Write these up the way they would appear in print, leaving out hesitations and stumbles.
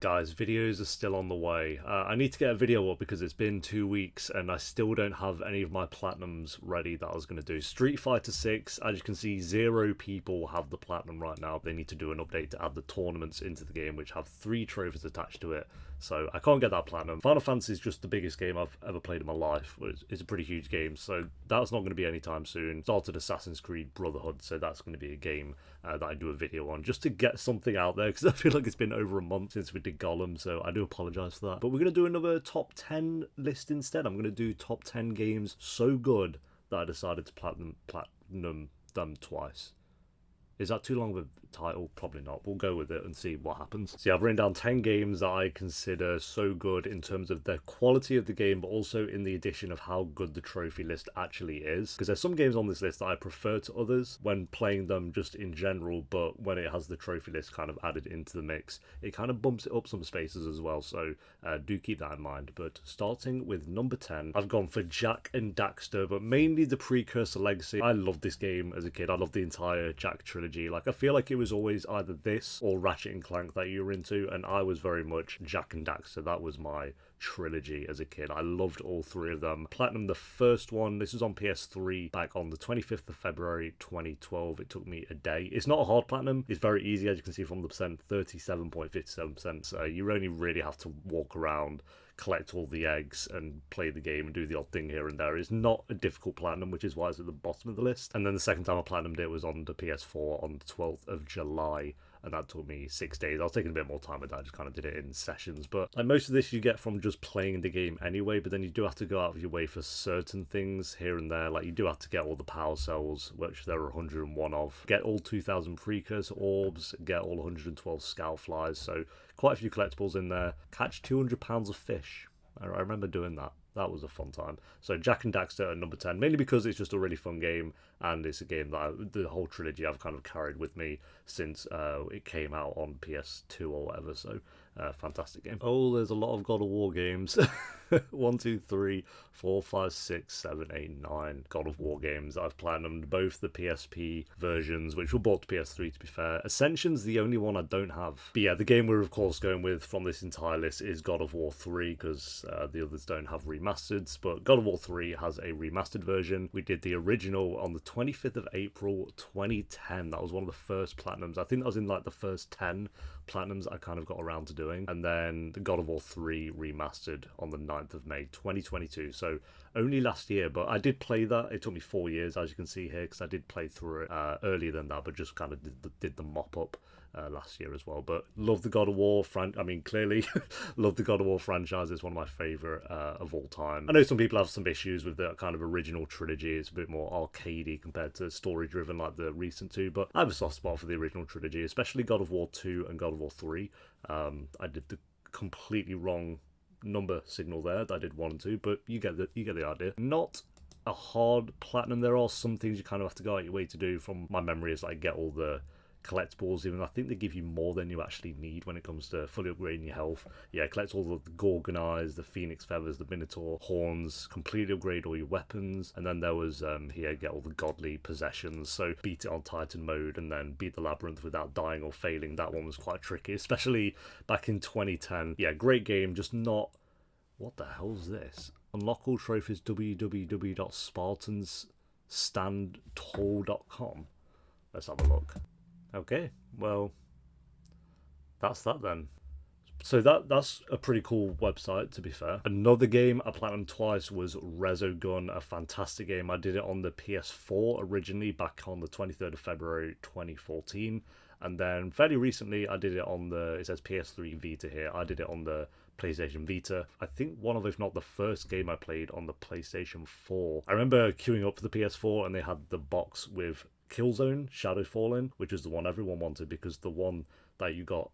Guys, videos are still on the way. I need to get a video up because it's been 2 weeks and I still don't have any of my platinums ready that I was going to do. Street Fighter 6, as you can see, 0 people have the platinum right now. They need to do an update to add the tournaments into the game, which have 3 trophies attached to it. So I can't get that platinum. Final Fantasy is just the biggest game I've ever played in my life. It's a pretty huge game, so that's not going to be anytime soon. Started Assassin's Creed Brotherhood, so that's going to be a game that I do a video on, just to get something out there, because I feel like it's been over a month since we did Gollum, so I do apologise for that. But we're going to do another top 10 list instead. I'm going to do top 10 games so good that I decided to platinum them twice. Is that too long of a title? Probably not. We'll go with it and see what happens. See, I've written down 10 games that I consider so good in terms of the quality of the game, but also in the addition of how good the trophy list actually is. Because there's some games on this list that I prefer to others when playing them just in general, but when it has the trophy list kind of added into the mix, it kind of bumps it up some spaces as well. So do keep that in mind. But starting with number 10, I've gone for Jak and Daxter, but mainly the Precursor Legacy. I loved this game as a kid. I loved the entire Jak trilogy. Like, I feel like it was always either this or Ratchet and Clank that you were into, and I was very much Jak and Daxter. That was my trilogy as a kid. I loved all 3 of them. Platinum the first one. This was on PS3 back on the 25th of February 2012. It took me a day. It's not a hard platinum. It's very easy, as you can see from the percent, 37.57%. So you only really have to walk around, collect all the eggs and play the game and do the odd thing here and there. It's not a difficult platinum, which is why it's at the bottom of the list. And then the second time I platinumed it was on the PS4 on the 12th of July, and that took me 6 days. I was taking a bit more time with that. I just kind of did it in sessions. But like, most of this you get from just playing the game anyway, but then you do have to go out of your way for certain things here and there. Like, you do have to get all the power cells, which there are 101 of, get all 2,000 precursor orbs, get all 112 scout flies, so quite a few collectibles in there. Catch 200 pounds of fish. I remember doing that. That was a fun time. So Jak and Daxter at number 10, mainly because it's just a really fun game, and it's a game that the whole trilogy I've kind of carried with me since it came out on PS2 or whatever. So fantastic game. Oh, there's a lot of God of War games. 1, 2, 3, 4, 5, 6, 7, 8, 9 God of War games. I've platinumed both the PSP versions, which were bought to PS3 to be fair. Ascension's the only one I don't have. But yeah, the game we're of course going with from this entire list is God of War 3, because the others don't have remasters, but God of War 3 has a remastered version. We did the original on the 25th of April 2010. That was one of the first platinums. I think that was in like the first 10 platinums I kind of got around to doing. And then the God of War 3 remastered on the 9th of May 2022, so only last year. But I did play that. It took me 4 years, as you can see here, because I did play through it earlier than that, but just kind of did the mop up last year as well. But love the God of War clearly love the God of War franchise. It's one of my favourite of all time. I know some people have some issues with the kind of original trilogy. It's a bit more arcadey compared to story driven like the recent 2, but I have a soft spot for the original trilogy, especially God of War 2 and God of War 3. I did the completely wrong number signal there. I did 1 and 2, but you get the idea. Not a hard platinum. There are some things you kind of have to go out your way to do. From my memory, is like get all the collectibles, even I think they give you more than you actually need when it comes to fully upgrading your health. Yeah, collect all the Gorgon eyes, the Phoenix feathers, the Minotaur horns, completely upgrade all your weapons. And then there was here, get all the godly possessions, so beat it on Titan mode and then beat the labyrinth without dying or failing. That one was quite tricky, especially back in 2010. Yeah, great game, just not... What the hell's this? Unlock all trophies, www.spartansstandtall.com. Let's have a look. Okay, well, that's that then. So that's a pretty cool website, to be fair. Another game I platinumed twice was Resogun, a fantastic game. I did it on the PS4 originally back on the 23rd of February 2014. And then fairly recently I did it on it says PS3 Vita here. I did it on the PlayStation Vita. I think one of, if not the first game I played on the PlayStation 4. I remember queuing up for the PS4 and they had the box with Killzone Shadow Fallen, which is the one everyone wanted, because the one that you got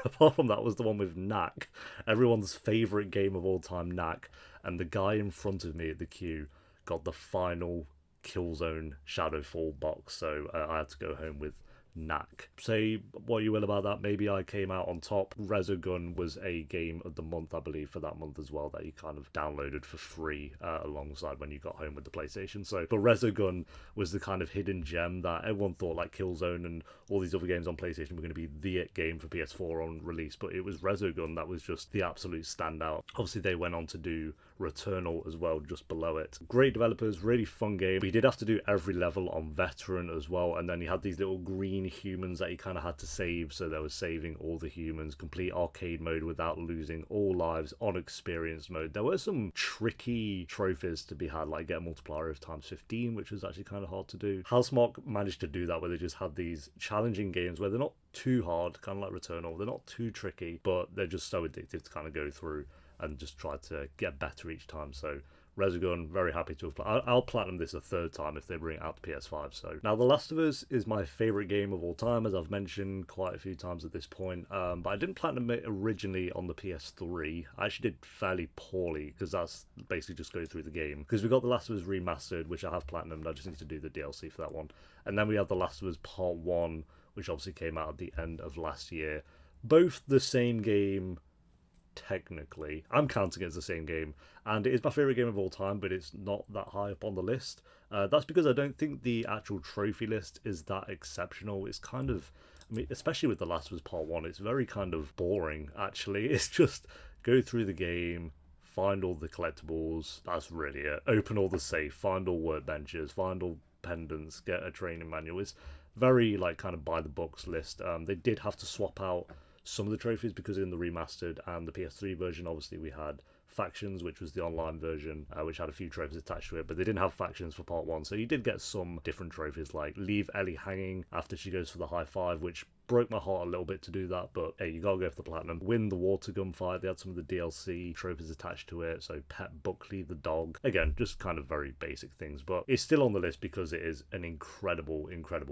apart from that was the one with Knack, everyone's favourite game of all time, Knack, and the guy in front of me at the queue got the final Killzone Shadowfall box, so I had to go home with knack. Say what you will about that, maybe I came out on top. Resogun was a game of the month, I believe, for that month as well, that you kind of downloaded for free alongside when you got home with the PlayStation. So, but Resogun was the kind of hidden gem that everyone thought like Killzone and all these other games on PlayStation were going to be the it game for PS4 on release, but it was Resogun that was just the absolute standout. Obviously, they went on to do Returnal as well, just below it. Great developers, really fun game. We did have to do every level on Veteran as well, and then you had these little green humans that you kind of had to save, so there was saving all the humans, complete arcade mode without losing all lives on experience mode. There were some tricky trophies to be had, like get a multiplier of times 15, which was actually kind of hard to do. Housemarque managed to do that, where they just had these challenging games where they're not too hard, kind of like Returnal, they're not too tricky, but they're just so addictive to kind of go through and just try to get better each time. So Resogun, very happy to have I'll platinum this a third time if they bring it out to PS5. So now The Last of Us is my favourite game of all time, as I've mentioned quite a few times at this point, but I didn't platinum it originally on the PS3. I actually did fairly poorly, because that's basically just go through the game, because we got The Last of Us Remastered, which I have platinumed. I just need to do the DLC for that one, and then we have The Last of Us Part 1, which obviously came out at the end of last year. Both the same game, technically. I'm counting it as the same game, and it is my favourite game of all time, but it's not that high up on the list. That's because I don't think the actual trophy list is that exceptional. It's kind of, I mean, especially with The Last of Us Part 1, it's very kind of boring, actually. It's just go through the game, find all the collectibles, that's really it. Open all the safe, find all workbenches, find all pendants, get a training manual. It's very, like, kind of by the books list. They did have to swap out some of the trophies, because in the remastered and the PS3 version, obviously we had Factions, which was the online version, which had a few trophies attached to it, but they didn't have Factions for Part 1, so you did get some different trophies, like leave Ellie hanging after she goes for the high five, which broke my heart a little bit to do that, but hey, you gotta go for the platinum. Win the water gun fight, they had some of the DLC trophies attached to it, so pet Buckley the dog. Again, just kind of very basic things, but it's still on the list because it is an incredible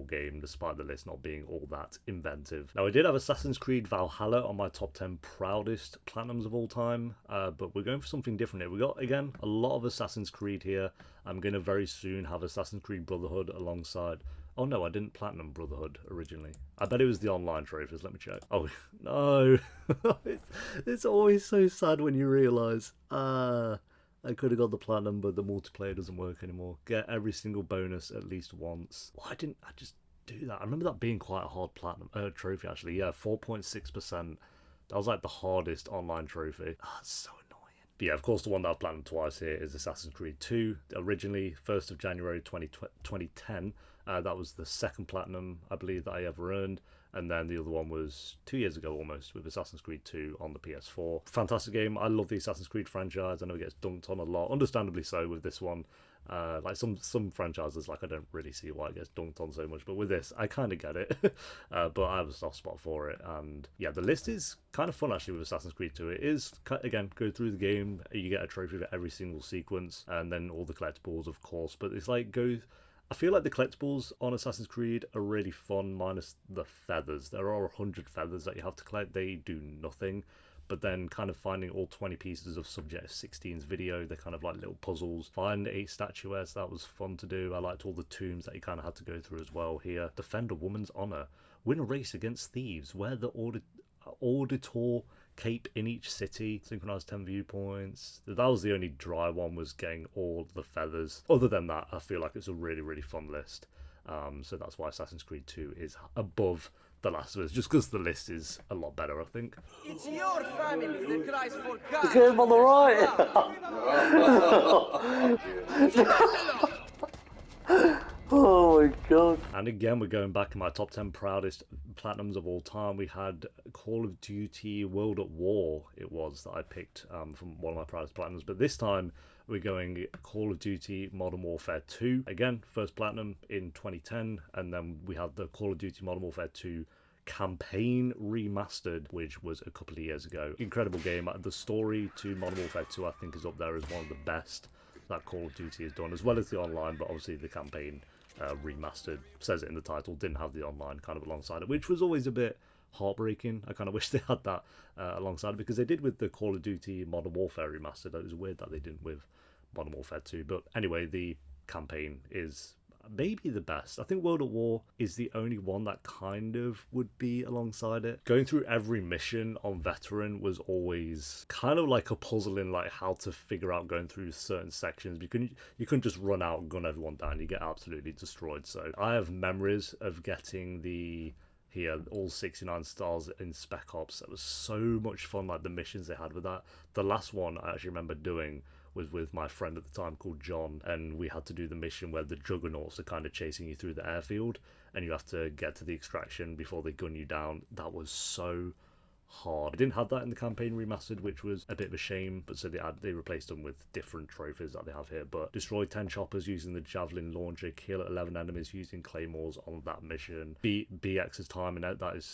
game, despite the list not being all that inventive. Now, I did have Assassin's Creed Valhalla on my top 10 proudest platinums of all time, but we're going for something different here. We got, again, a lot of Assassin's Creed here. I'm going to very soon have Assassin's Creed Brotherhood alongside. Oh no, I didn't platinum Brotherhood originally. I bet it was the online trophies, let me check. Oh, no. it's always so sad when you realise, I could have got the platinum, but the multiplayer doesn't work anymore. Get every single bonus at least once. Why didn't I just do that? I remember that being quite a hard platinum trophy, actually. Yeah, 4.6%. That was like the hardest online trophy. It's so annoying. But yeah, of course, the one that I've platinumed twice here is Assassin's Creed 2. Originally, 1st of January 2010. That was the second platinum, I believe, that I ever earned. And then the other one was 2 years ago almost, with Assassin's Creed 2 on the PS4. Fantastic game. I love the Assassin's Creed franchise. I know it gets dunked on a lot, understandably so with this one. Like some franchises, like I don't really see why it gets dunked on so much, but with this, I kind of get it. But I have a soft spot for it, and yeah, the list is kind of fun actually with Assassin's Creed 2. It is, again, go through the game, you get a trophy for every single sequence, and then all the collectibles, of course. But it's like I feel like the collectibles on Assassin's Creed are really fun, minus the feathers. There are 100 feathers that you have to collect. They do nothing. But then kind of finding all 20 pieces of Subject 16's video, they're kind of like little puzzles. Find 8 statuettes, that was fun to do. I liked all the tombs that you kind of had to go through as well here. Defend a woman's honour. Win a race against thieves. Wear the auditor cape in each city. Synchronize 10 viewpoints. That was the only dry one, was getting all the feathers. Other than that, I feel like it's a really, really fun list. So that's why Assassin's Creed 2 is above The Last of Us, just because the list is a lot better, I think. It's your family that cries for God. The game on the right. Oh my god. And again, we're going back in my top 10 proudest platinums of all time. We had Call of Duty World at War, it was, that I picked from one of my proudest platinums. But this time, we're going Call of Duty Modern Warfare 2. Again, first platinum in 2010. And then we had the Call of Duty Modern Warfare 2 campaign remastered, which was a couple of years ago. Incredible game. The story to Modern Warfare 2, I think, is up there as one of the best that Call of Duty has done, as well as the online, but obviously the campaign remastered, says it in the title, didn't have the online kind of alongside it, which was always a bit heartbreaking. I kind of wish they had that alongside it, because they did with the Call of Duty Modern Warfare remastered. It was weird that they didn't with Modern Warfare 2, but anyway, the campaign is maybe the best. I think World at War is the only one that kind of would be alongside it. Going through every mission on Veteran was always kind of like a puzzle in like how to figure out going through certain sections. You couldn't just run out and gun everyone down. You get absolutely destroyed. So I have memories of getting all 69 stars in Spec Ops. That was so much fun, like the missions they had with that. The last one I actually remember doing was with my friend at the time called John, and we had to do the mission where the juggernauts are kind of chasing you through the airfield and you have to get to the extraction before they gun you down. That was so hard. I didn't have that in the campaign remastered, which was a bit of a shame, but so they replaced them with different trophies that they have here. But destroy 10 choppers using the javelin launcher, kill 11 enemies using claymores on that mission, beat BX's time, and that is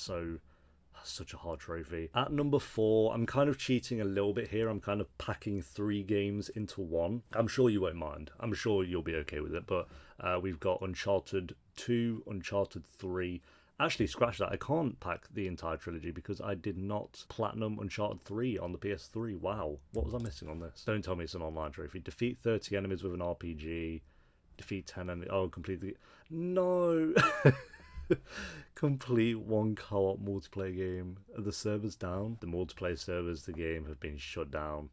such a hard trophy. At number 4, I'm kind of cheating a little bit here. I'm kind of packing 3 games into one. I'm sure you won't mind. I'm sure you'll be okay with it, but we've got Uncharted 2, Uncharted 3. Actually, scratch that. I can't pack the entire trilogy because I did not platinum Uncharted 3 on the PS3. Wow. What was I missing on this? Don't tell me it's an online trophy. Defeat 30 enemies with an RPG. Defeat 10 enemies. Oh, complete the... No! Complete one co-op multiplayer game. Are the servers down? The multiplayer servers, the game, have been shut down.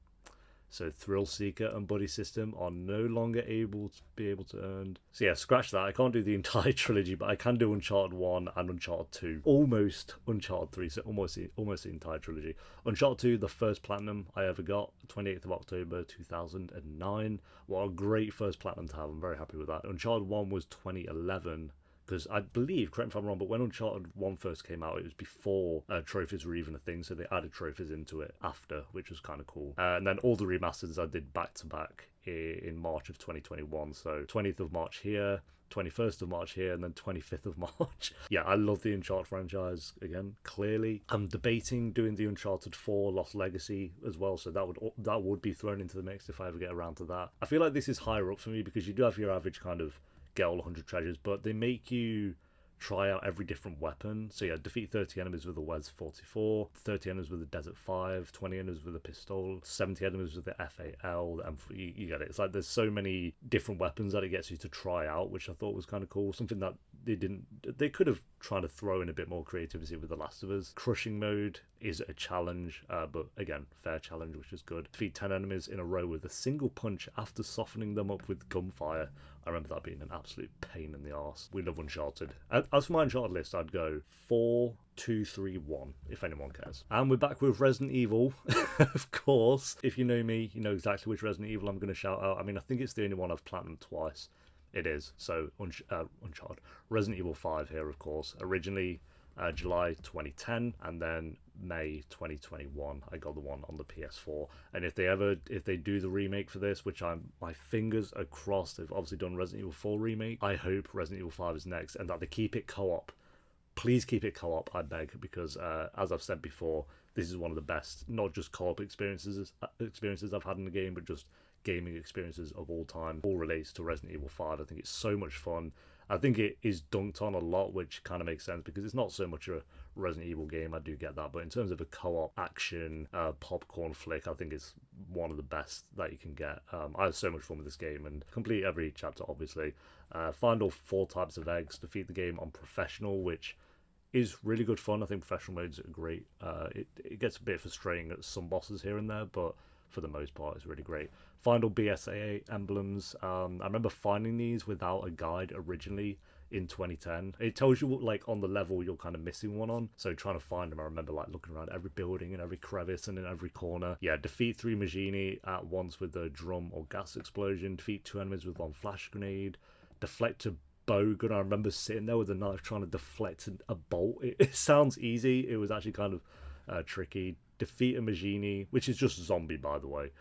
So Thrill Seeker and Buddy System are no longer able to earn. So yeah, scratch that. I can't do the entire trilogy, but I can do Uncharted 1 and Uncharted 2. Almost Uncharted 3, so almost the entire trilogy. Uncharted 2, the first platinum I ever got, 28th of October 2009. What a great first platinum to have. I'm very happy with that. Uncharted 1 was 2011. Because I believe, correct me if I'm wrong, but when Uncharted 1 first came out, it was before trophies were even a thing, so they added trophies into it after, which was kind of cool. And then all the remasters I did back-to-back in March of 2021, so 20th of March here, 21st of March here, and then 25th of March. Yeah, I love the Uncharted franchise, again, clearly. I'm debating doing the Uncharted 4 Lost Legacy as well, so that would be thrown into the mix if I ever get around to that. I feel like this is higher up for me because you do have your average kind of get all 100 treasures, but they make you try out every different weapon. So yeah, defeat 30 enemies with a Wes 44, 30 enemies with a Desert 5, 20 enemies with a pistol, 70 enemies with the FAL, the M4, you get it. It's like there's so many different weapons that it gets you to try out, which I thought was kind of cool. Something that they could have tried to throw in a bit more creativity with The Last of Us. Crushing mode is a challenge, but again, fair challenge, which is good. Defeat 10 enemies in a row with a single punch after softening them up with gunfire. I remember that being an absolute pain in the arse. We love Uncharted. As for my Uncharted list, I'd go 4, 2, 3, 1, if anyone cares. And we're back with Resident Evil, of course. If you know me, you know exactly which Resident Evil I'm going to shout out. I mean, I think it's the only one I've platinumed twice. It is. So, Uncharted. Resident Evil 5 here, of course. Originally, July 2010, and then May 2021 I got the one on the PS4. And if they do the remake for this, which my fingers are crossed, they've obviously done Resident Evil 4 remake, I hope Resident Evil 5 is next and that they keep it co-op. Please keep it co-op, I beg, because as I've said before, this is one of the best, not just co-op experiences I've had in the game, but just gaming experiences of all time. All relates to Resident Evil 5. I think it's so much fun. I think it is dunked on a lot, which kind of makes sense because it's not so much a Resident Evil game, I do get that, but in terms of a co-op action popcorn flick, I think it's one of the best that you can get. I had so much fun with this game and complete every chapter, obviously. Find all 4 types of eggs, defeat the game on professional, which is really good fun. I think professional modes are great. It gets a bit frustrating at some bosses here and there, but for the most part, it's really great. Find all BSAA emblems. I remember finding these without a guide originally in 2010. It tells you like on the level you're kind of missing one on. So trying to find them, I remember like looking around every building and every crevice and in every corner. Yeah, defeat 3 Magini at once with a drum or gas explosion. Defeat 2 enemies with 1 flash grenade. Deflect a bow gun. I remember sitting there with a knife trying to deflect a bolt. It sounds easy. It was actually kind of tricky. Defeat a Magini, which is just zombie, by the way.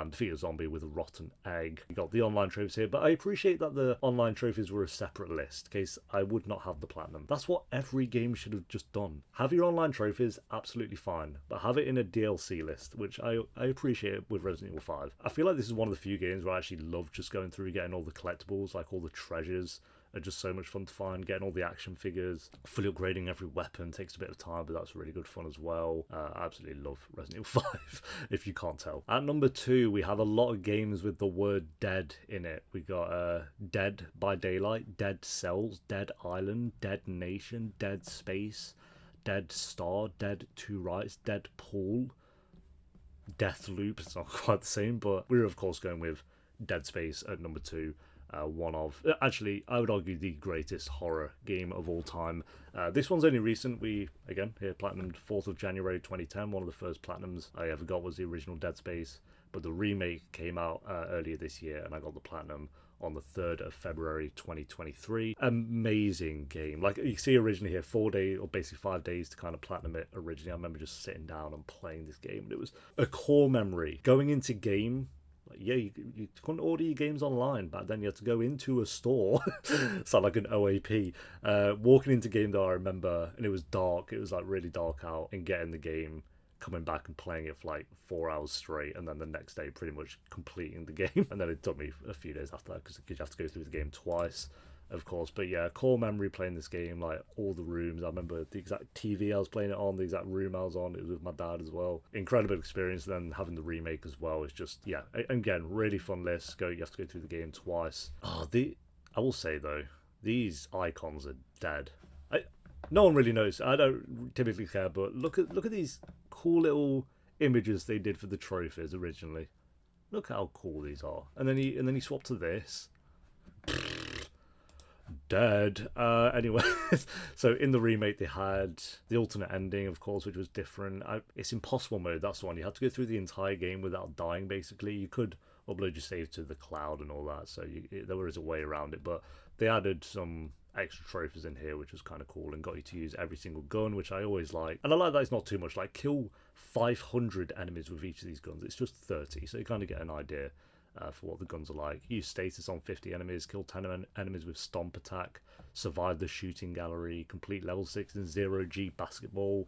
Defeat a zombie with a rotten egg. You got the online trophies here, but I appreciate that the online trophies were a separate list, in case I would not have the platinum. That's what every game should have just done. Have your online trophies, absolutely fine, but have it in a DLC list, which I appreciate with Resident Evil 5. I feel like this is one of the few games where I actually love just going through getting all the collectibles, like all the treasures are just so much fun to find. Getting all the action figures, fully upgrading every weapon takes a bit of time, but that's really good fun as well. I absolutely love Resident Evil 5, if you can't tell. At number 2, we have a lot of games with the word dead in it. We got Dead by Daylight, Dead Cells, Dead Island, Dead Nation, Dead Space, Dead Star, Dead Two Rights, Dead Pool, Death Loop. It's not quite the same, but we're of course going with Dead Space at number 2. One of, actually, I would argue the greatest horror game of all time. This one's only recent. We, again, here platinumed 4th of January 2010. One of the first platinums I ever got was the original Dead Space, but the remake came out earlier this year, and I got the platinum on the 3rd of February 2023. Amazing game. Like you see originally here, 4 days, or basically 5 days to kind of platinum it originally. I remember just sitting down and playing this game, and it was a core memory. Going into game, like, yeah, you couldn't order your games online back then. You had to go into a store. Sound like an OAP. Walking into game though, I remember, and it was dark. It was like really dark out, and getting the game, coming back and playing it for like 4 hours straight, and then the next day pretty much completing the game. And then it took me a few days after that because you have to go through the game twice, of course. But yeah, core memory playing this game, like all the rooms. I remember the exact TV I was playing it on, the exact room I was on. It was with my dad as well. Incredible experience. Then having the remake as well is just, yeah, again, really fun list. You have to go through the game twice. I will say though, these icons are dead. No one really knows. I don't typically care, but look at these cool little images they did for the trophies originally. Look how cool these are. And then he swapped to this. Dead. Anyway, so in the remake they had the alternate ending, of course, which was different. It's impossible mode. That's the one. You had to go through the entire game without dying. Basically, you could upload your save to the cloud and all that, so there was a way around it. But they added some extra trophies in here, which was kind of cool, and got you to use every single gun, which I always like. And I like that it's not too much. Like, kill 500 enemies with each of these guns. It's just 30, so you kind of get an idea for what the guns are like. Use status on 50 enemies, kill 10 enemies with stomp attack, survive the shooting gallery, complete level 6 in 0G basketball,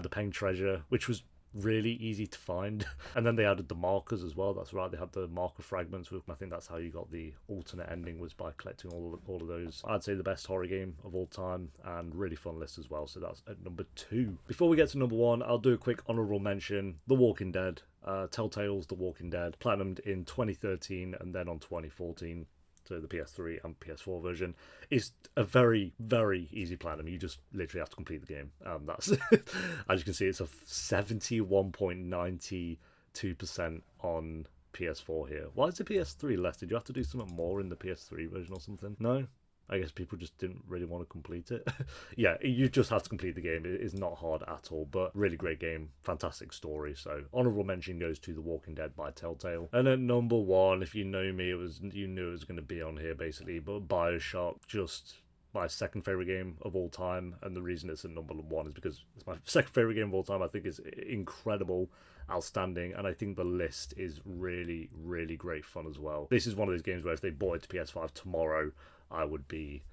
the Peng treasure, which was really easy to find. And then they added the markers as well. That's right, they had the marker fragments with, I think that's how you got the alternate ending, was by collecting all of those. I'd say the best horror game of all time, and really fun list as well. So that's at number 2. Before we get to number 1, I'll do a quick honourable mention. The Walking Dead. Telltale's The Walking Dead, platinumed in 2013 and then on 2014. So the PS3 and PS4 version is a very, very easy platinum. You just literally have to complete the game. That's as you can see, it's a 71.92% on PS4 here. Why is the PS3 less? Did you have to do something more in the PS3 version or something? No? I guess people just didn't really want to complete it. Yeah, you just have to complete the game. It is not hard at all, but really great game. Fantastic story. So honourable mention goes to The Walking Dead by Telltale. And at number 1, if you know me, you knew it was going to be on here basically, but BioShock, just my second favourite game of all time. And the reason it's at number 1 is because it's my second favourite game of all time. I think it's incredible, outstanding, and I think the list is really, really great fun as well. This is one of those games where if they bought it to PS5 tomorrow, I would be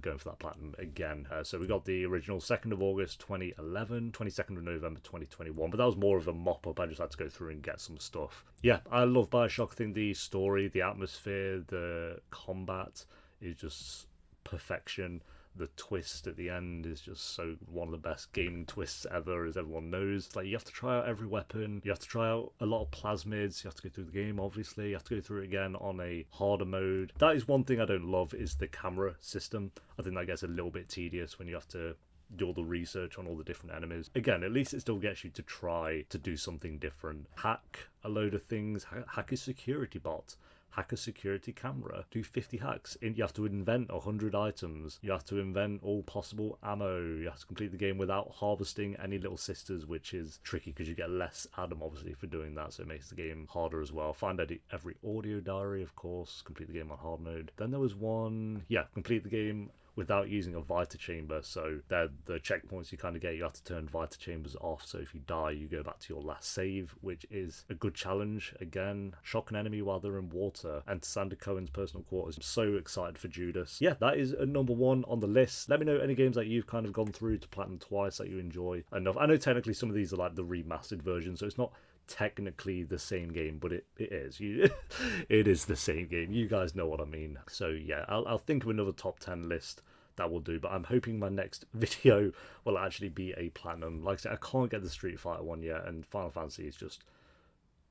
going for that platinum again. So we got the original 2nd of August 2011, 22nd of November 2021, but that was more of a mop-up. I just had to go through and get some stuff. Yeah, I love BioShock. I think the story, the atmosphere, the combat is just perfection. The twist at the end is just so one of the best gaming twists ever, as everyone knows. Like, you have to try out every weapon, you have to try out a lot of plasmids, you have to go through the game, obviously, you have to go through it again on a harder mode. That is one thing I don't love, is the camera system. I think that gets a little bit tedious when you have to do all the research on all the different enemies. Again, at least it still gets you to try to do something different. Hack a load of things, hack a security bot, hack a security camera, do 50 hacks. You have to invent 100 items. You have to invent all possible ammo. You have to complete the game without harvesting any little sisters, which is tricky because you get less Adam, obviously, for doing that, so it makes the game harder as well. Find every audio diary, of course. Complete the game on hard mode. Then there was one, complete the game without using a Vita chamber. So they're the checkpoints you kind of get. You have to turn Vita chambers off, so if you die you go back to your last save, which is a good challenge. Again, shock an enemy while they're in water, and Sander Cohen's personal quarters. I'm so excited for Judas. Yeah, that is a number 1 on the list. Let me know any games that you've kind of gone through to platinum twice that you enjoy enough. I know technically some of these are like the remastered version, so it's not technically the same game, but it is. It is the same game. You guys know what I mean. So yeah, I'll think of another top 10 list that will do, but I'm hoping my next video will actually be a platinum. Like I said, I can't get the Street Fighter one yet, and Final Fantasy is just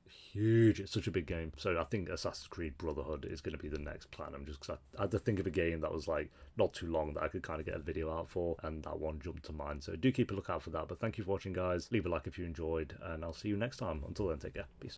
huge. It's such a big game. So I think Assassin's Creed Brotherhood is going to be the next platinum, just because I had to think of a game that was like not too long that I could kind of get a video out for, and that one jumped to mind. So do keep a lookout for that. But thank you for watching, guys. Leave a like if you enjoyed, and I'll see you next time. Until then, take care. Peace.